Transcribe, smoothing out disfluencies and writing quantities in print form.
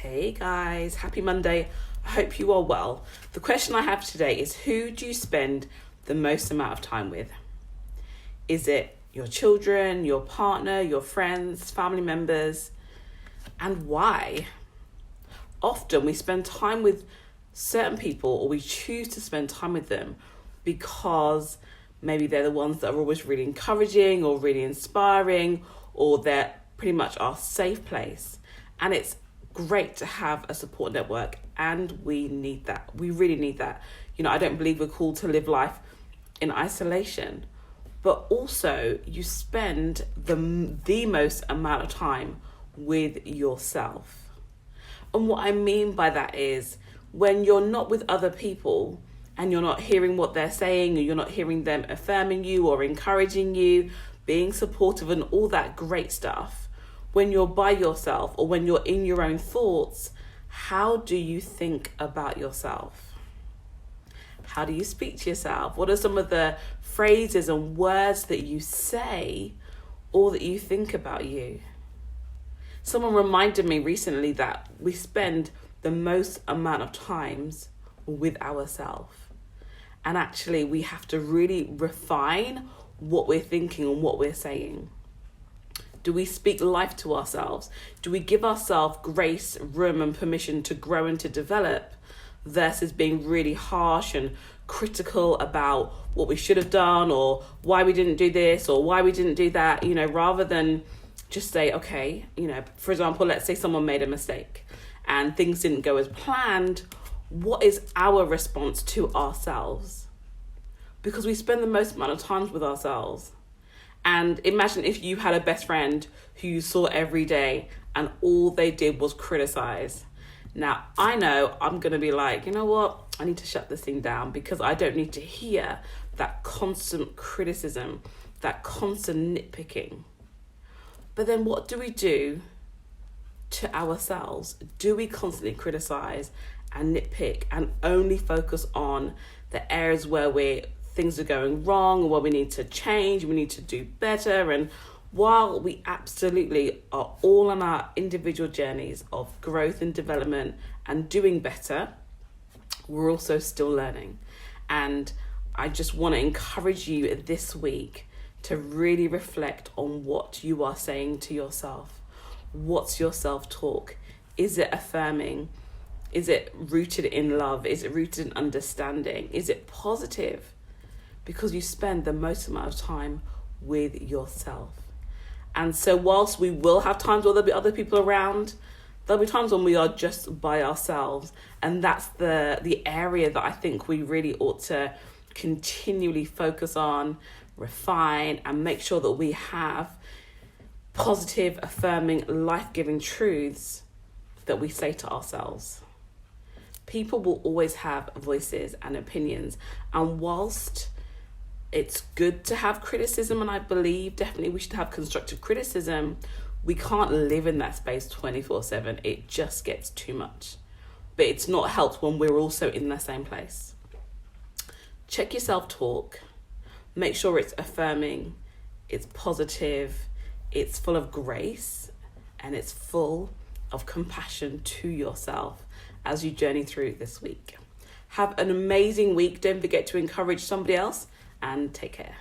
Hey guys, happy Monday. I hope you are well. The question I have today is, who do you spend the most amount of time with? Is it your children, your partner, your friends, family members? And why? Often we spend time with certain people, or we choose to spend time with them because maybe they're the ones that are always really encouraging or really inspiring, or they're pretty much our safe place. And it's great to have a support network, and we need that. We really need that. I don't believe we're called to live life in isolation, but also you spend the most amount of time with yourself. And what I mean by that is, when you're not with other people and you're not hearing what they're saying, or you're not hearing them affirming you or encouraging you, being supportive and all that great stuff, when you're by yourself or when you're in your own thoughts, how do you think about yourself? How do you speak to yourself? What are some of the phrases and words that you say or that you think about you? Someone reminded me recently that we spend the most amount of times with ourselves. And actually, we have to really refine what we're thinking and what we're saying. Do we speak life to ourselves? Do we give ourselves grace, room and permission to grow and to develop, versus being really harsh and critical about what we should have done, or why we didn't do this or why we didn't do that, rather than just say, okay, for example, let's say someone made a mistake and things didn't go as planned. What is our response to ourselves? Because we spend the most amount of time with ourselves. And imagine if you had a best friend who you saw every day and all they did was criticize. Now, I know I'm going to be like, you know what? I need to shut this thing down, because I don't need to hear that constant criticism, that constant nitpicking. But then what do we do to ourselves? Do we constantly criticize and nitpick and only focus on the areas where things are going wrong, or where we need to change, we need to do better? And while we absolutely are all on our individual journeys of growth and development and doing better, we're also still learning. And I just want to encourage you this week to really reflect on what you are saying to yourself. What's your self-talk? Is it affirming? Is it rooted in love? Is it rooted in understanding? Is it positive? Because you spend the most amount of time with yourself. And so whilst we will have times where there'll be other people around, there'll be times when we are just by ourselves. And that's the area that I think we really ought to continually focus on, refine, and make sure that we have positive, affirming, life-giving truths that we say to ourselves. People will always have voices and opinions. And whilst it's good to have criticism, and I believe definitely we should have constructive criticism, we can't live in that space 24/7. It just gets too much. But it's not helped when we're also in the same place. Check your self-talk. Make sure it's affirming, it's positive, it's full of grace, and it's full of compassion to yourself as you journey through this week. Have an amazing week. Don't forget to encourage somebody else, and take care.